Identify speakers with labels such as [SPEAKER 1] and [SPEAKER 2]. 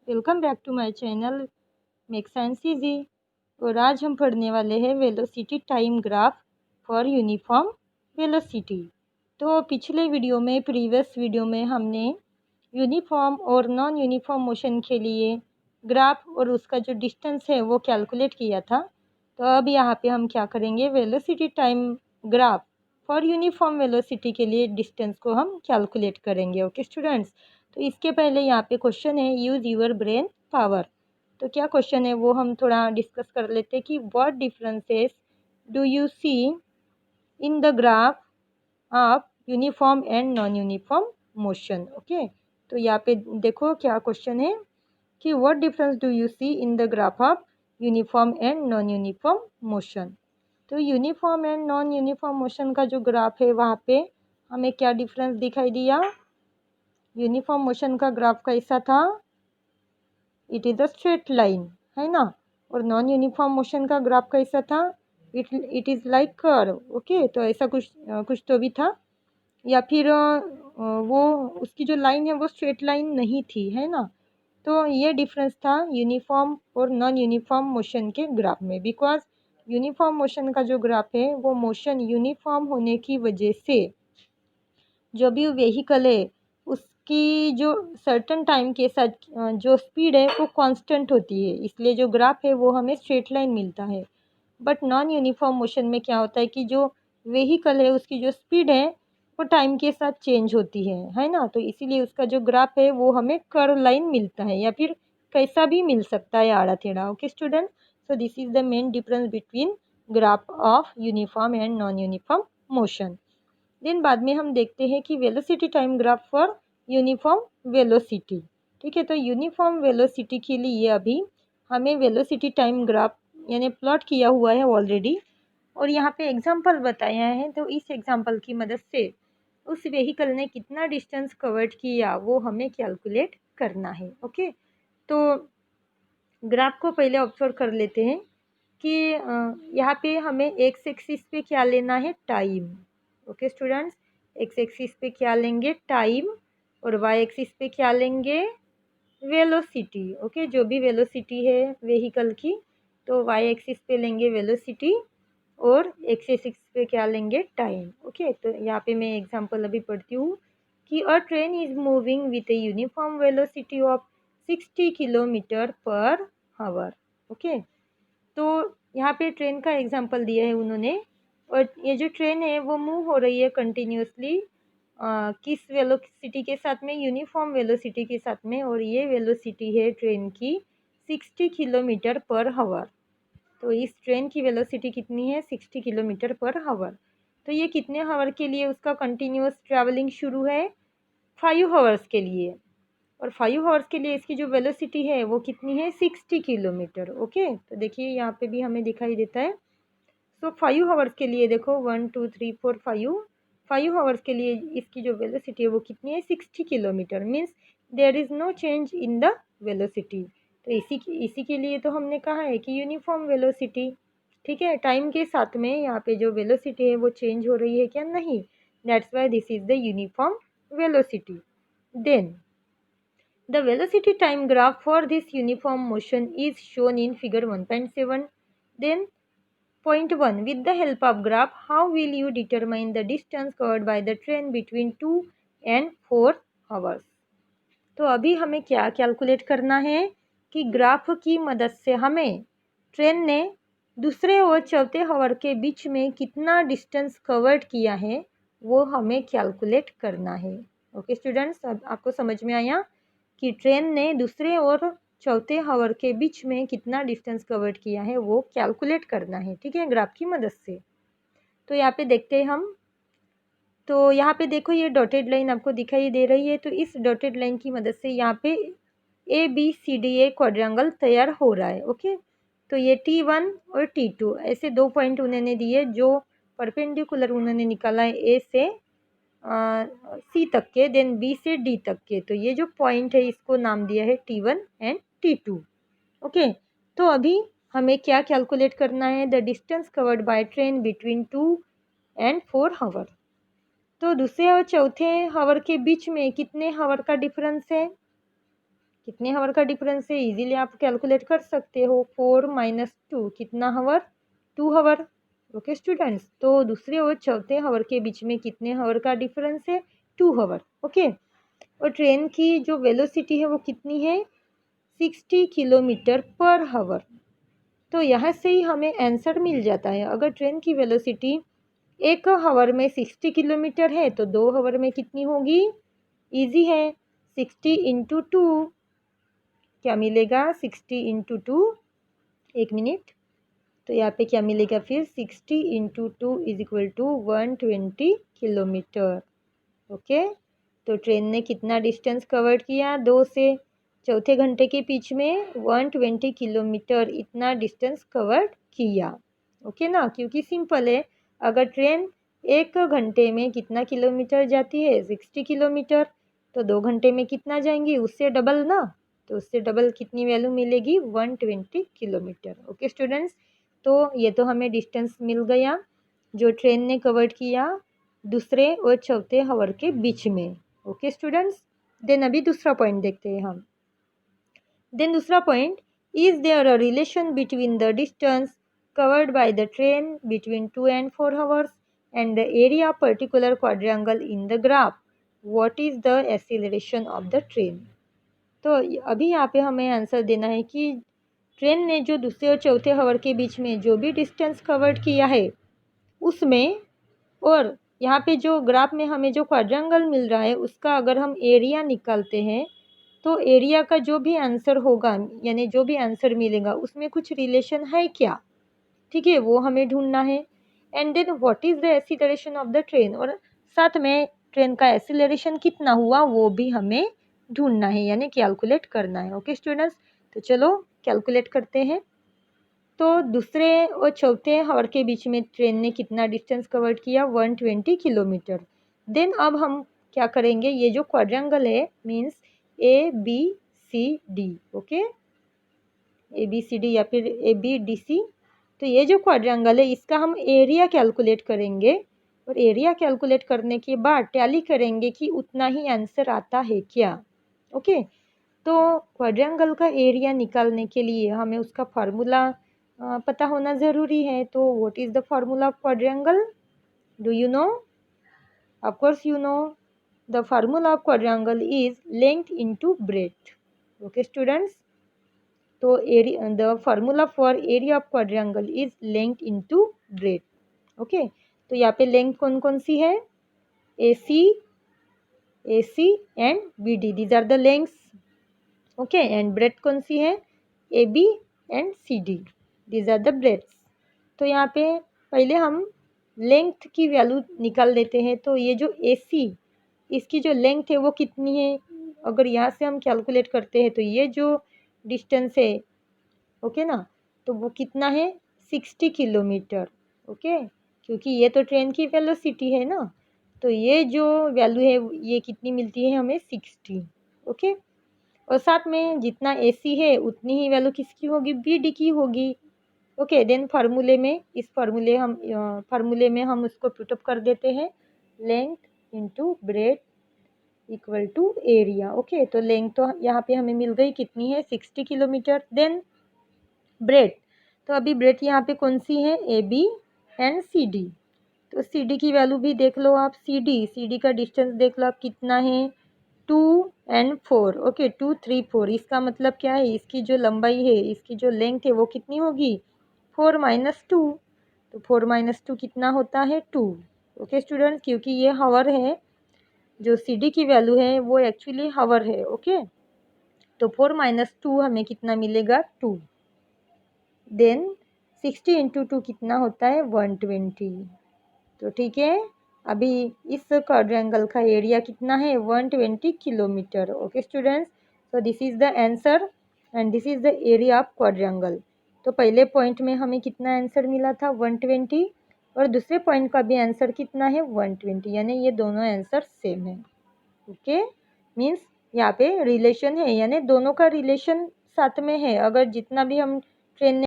[SPEAKER 1] Welcome back to my channel make science easy. और आज हम पढ़ने वाले हैं velocity time graph for uniform velocity. तो पिछले प्रीवियस वीडियो में हमने यूनिफॉर्म और नॉन यूनिफॉर्म मोशन के लिए ग्राफ और उसका जो डिस्टेंस है वो कैलकुलेट किया था। तो अब यहाँ पे हम क्या करेंगे, velocity time graph for uniform velocity के लिए डिस्टेंस को हम कैलकुलेट करेंगे। ओके स्टूडेंट्स, तो इसके पहले यहाँ पे क्वेश्चन है यूज़ यूर ब्रेन पावर। तो क्या क्वेश्चन है वो हम थोड़ा डिस्कस कर लेते हैं कि what differences do you see in the graph of uniform and non uniform motion. Okay, तो यहाँ पे देखो क्या क्वेश्चन है कि what difference do you see in the graph of uniform and non uniform motion. तो uniform and non uniform motion का जो ग्राफ है वहाँ पे हमें क्या डिफरेंस दिखाई दिया। यूनिफॉर्म मोशन का ग्राफ कैसा था, it is a straight line, है ना। और नॉन यूनिफॉर्म मोशन का ग्राफ कैसा था, it is like curve. Okay, तो ऐसा कुछ तो भी था, या फिर वो उसकी जो लाइन है वो स्ट्रेट लाइन नहीं थी, है ना। तो ये डिफरेंस था यूनिफॉर्म और नॉन यूनिफॉर्म मोशन के ग्राफ में। बिकॉज यूनिफॉर्म मोशन का जो ग्राफ है वो मोशन यूनिफॉर्म होने की वजह से जो भी व्हीकल है उसकी जो सर्टन टाइम के साथ जो स्पीड है वो कांस्टेंट होती है, इसलिए जो ग्राफ है वो हमें स्ट्रेट लाइन मिलता है। बट नॉन यूनिफॉर्म मोशन में क्या होता है कि जो व्हीकल है उसकी जो स्पीड है वो टाइम के साथ चेंज होती है ना। तो इसीलिए उसका जो ग्राफ है वो हमें कर्व लाइन मिलता है, या फिर कैसा भी मिल सकता है, आड़ा टेढ़ा। Okay student, so this is the main difference between graph of uniform and non uniform motion. Then बाद में हम देखते हैं कि velocity time graph for uniform velocity. ठीक है, तो यूनिफॉर्म वेलोसिटी के लिए अभी हमें वेलोसिटी टाइम ग्राफ यानी प्लॉट किया हुआ है ऑलरेडी, और यहाँ पे एग्जांपल बताया है। तो इस एग्जांपल की मदद से उस व्हीकल ने कितना डिस्टेंस कवर्ड किया वो हमें कैलकुलेट करना है। ओके, तो ग्राफ को पहले ऑब्जर्व कर लेते हैं कि यहाँ पे हमें एक्स एक्सिस पे क्या लेना है, time. Okay students, x axis पे क्या लेंगे, टाइम, और वाई एक्सिस पे क्या लेंगे, वेलोसिटी। ओके, जो भी वेलोसिटी है व्हीकल की, तो वाई एक्सिस पे लेंगे वेलोसिटी और एक्स एक्सिस पे क्या लेंगे, टाइम। ओके, तो यहाँ पे मैं एग्जांपल अभी पढ़ती हूँ कि अ train is moving with a uniform velocity of 60 kilometre per hour. Okay, तो यहाँ पे ट्रेन का एग्जांपल दिया है उन्होंने, और ये जो ट्रेन है वो मूव हो रही है कंटिन्यूसली किस वेलोसिटी के साथ में, यूनिफॉर्म वेलोसिटी के साथ में, और ये वेलोसिटी है ट्रेन की 60 किलोमीटर पर आवर। तो इस ट्रेन की वेलोसिटी कितनी है, 60 किलोमीटर पर आवर। तो ये कितने आवर के लिए उसका कंटिन्यूस ट्रैवलिंग शुरू है, 5 आवर्स के लिए, और 5 आवर्स के लिए इसकी जो वेलोसिटी है वो कितनी है, 60 किलोमीटर। ओके, तो देखिए यहाँ पे भी हमें दिखाई देता है। सो 5 आवर्स के लिए देखो 1 2 3 4 5 आवर्स के लिए इसकी जो वेलोसिटी है वो कितनी है, 60 kilometre. Means there is no change in the velocity. तो इसी के लिए तो हमने कहा है कि यूनिफॉर्म वेलोसिटी। ठीक है, टाइम के साथ में यहाँ पे जो वेलोसिटी है वो चेंज हो रही है क्या, नहीं। That's why this is the uniform velocity. Then the velocity time graph for this uniform motion is shown in figure 1.7. Then point 1, with the help of graph, how will you determine the distance covered by the train between 2 and 4 hours? तो अभी हमें क्या calculate करना है कि graph की मदद से हमें ट्रेन ने दूसरे और चौथे आवर के बीच में कितना डिस्टेंस कवर्ड किया है वो हमें कैलकुलेट करना है। ओके स्टूडेंट्स, अब आपको समझ में आया कि ट्रेन ने दूसरे और चौथे आवर के बीच में कितना डिस्टेंस कवर्ड किया है वो कैलकुलेट करना है। ठीक है, ग्राफ की मदद से। तो यहाँ पे देखते हैं हम, तो यहाँ पे देखो ये डॉटेड लाइन आपको दिखाई दे रही है। तो इस डॉटेड लाइन की मदद से यहाँ पे ABCDA क्वाड्रेंगल तैयार हो रहा है। ओके, तो ये T1 और T2 ऐसे 2 पॉइंट उन्होंने दिए जो परपेंडिकुलर उन्होंने निकाला है A से C तक के, देन B से D तक के। तो ये जो पॉइंट है इसको नाम दिया है T1 एंड T2। ओके, तो अभी हमें क्या कैलकुलेट करना है, the distance covered by train between 2 and 4 hour. तो दूसरे और चौथे आवर के बीच में कितने आवर का डिफरेंस है, कितने हावर का डिफरेंस है इजीली आप कैलकुलेट कर सकते हो। 4 - 2 कितना हावर, 2 हावर। ओके स्टूडेंट्स, तो दूसरे और चौथे हावर के बीच में कितने हावर का डिफरेंस है, 2 हावर। ओके, और ट्रेन की जो वेलोसिटी है वो कितनी है, 60 किलोमीटर पर हावर। तो यहाँ से ही हमें आंसर मिल जाता है। अगर ट्रेन की वेलोसिटी 1 हावर में 60 किलोमीटर है तो 2 हावर में कितनी होगी, इजी है, 60 × 2 क्या मिलेगा, 60 × 2, एक मिनट, तो यहाँ पे क्या मिलेगा फिर, 60 × 2 = 120 किलोमीटर। ओके, तो ट्रेन ने कितना डिस्टेंस कवर किया, 2 से चौथे घंटे के बीच में 120 किलोमीटर इतना डिस्टेंस कवर किया। ओके ना, क्योंकि सिंपल है, अगर ट्रेन 1 घंटे में कितना किलोमीटर जाती है, 60 किलोमीटर, तो 2 घंटे में कितना जाएंगी, उससे डबल ना, तो उससे डबल कितनी वैल्यू मिलेगी, 120 किलोमीटर। ओके स्टूडेंट्स, तो ये तो हमें डिस्टेंस मिल गया जो ट्रेन ने कवर किया दूसरे और चौथे हावर के बीच में। ओके स्टूडेंट्स, देन अभी दूसरा पॉइंट देखते हैं हम। देन दूसरा point, is there a relation between the distance covered by the train between 2 and 4 hours and the area particular quadrangle in the graph, what is the acceleration of the train. तो अभी यहाँ पे हमें answer देना है कि train ने जो दूसरे और चौथे हावर के बीच में जो भी डिस्टेंस कवर्ड किया है उसमें, और यहाँ पे जो ग्राफ में हमें जो क्वाड्रेंगल मिल रहा है उसका अगर हम एरिया निकालते हैं तो एरिया का जो भी आंसर होगा, यानी जो भी आंसर मिलेगा उसमें कुछ रिलेशन है क्या, ठीक है, वो हमें ढूंढना है। And then what is the acceleration of the train, और साथ में ट्रेन का एक्सीलरेशन कितना हुआ वो भी हमें ढूंढना है, यानी कैलकुलेट करना है। ओके स्टूडेंट्स, तो चलो कैलकुलेट करते हैं। तो दूसरे और चौथे हावर के बीच में ट्रेन ने कितना डिस्टेंस कवर किया, 120 किलोमीटर। देन अब हम क्या करेंगे, ये जो क्वाड्रेंगल है मीन्स ABCD, ओके, ABCD या फिर ABDC, तो ये जो क्वाड्रेंगल है इसका हम एरिया कैलकुलेट करेंगे, और एरिया कैलकुलेट करने के बाद टैली करेंगे कि उतना ही आंसर आता है क्या। ओके, तो क्वाड्रेंगल का एरिया निकालने के लिए हमें उसका फार्मूला पता होना ज़रूरी है। तो what is the formula of quadrangle, do you know, of course you know, the formula of quadrangle is length into breadth. Okay students, तो area, the formula for area of quadrangle is length into breadth. Okay, तो यहाँ पे length कौन कौन सी है, AC and BD, these are the lengths. Okay, and breadth कौन सी है, AB and CD, these are the breadths. तो यहाँ पे पहले हम लेंथ की वैल्यू निकाल लेते हैं। तो ये जो AC, इसकी जो लेंथ है वो कितनी है, अगर यहाँ से हम कैलकुलेट करते हैं तो ये जो डिस्टेंस है, ओके ना, तो वो कितना है, 60 किलोमीटर। ओके, क्योंकि ये तो ट्रेन की वेलोसिटी है ना, तो ये जो वैल्यू है ये कितनी मिलती है हमें, 60। ओके, और साथ में जितना AC है उतनी ही वैल्यू किसकी होगी, BD की होगी। ओके, देन फार्मूले में हम उसको पुटअप कर देते हैं, length into breadth equal to area. Okay, तो लेंथ तो यहाँ पे हमें मिल गई कितनी है, 60 किलोमीटर। देन ब्रेथ, तो अभी ब्रेथ यहाँ पे कौन सी है, AB एंड CD, तो CD की वैल्यू भी देख लो आप, CD का डिस्टेंस देख लो आप कितना है, 2 and 4। ओके, 2 3 4, इसका मतलब क्या है, इसकी जो लंबाई है, इसकी जो लेंथ है वो कितनी होगी, 4 - 2, तो 4 - 2 कितना होता है, 2। ओके स्टूडेंट्स, क्योंकि ये हावर है, जो CD की वैल्यू है वो एक्चुअली हावर है। ओके, तो 4 - 2 हमें कितना मिलेगा, 2। देन 60 × 2 कितना होता है, 120। तो ठीक है, अभी इस क्वाड्रेंगल का एरिया कितना है, 120 kilometre. Okay students, so this is the answer and this is the area of quadrangle. तो पहले पॉइंट में हमें कितना आंसर मिला था, 120, और दूसरे पॉइंट का भी आंसर कितना है, 120, यानी ये दोनों आंसर सेम है। ओके, मीन्स यहाँ पे रिलेशन है, यानी दोनों का रिलेशन साथ में है। अगर जितना भी हम ट्रेन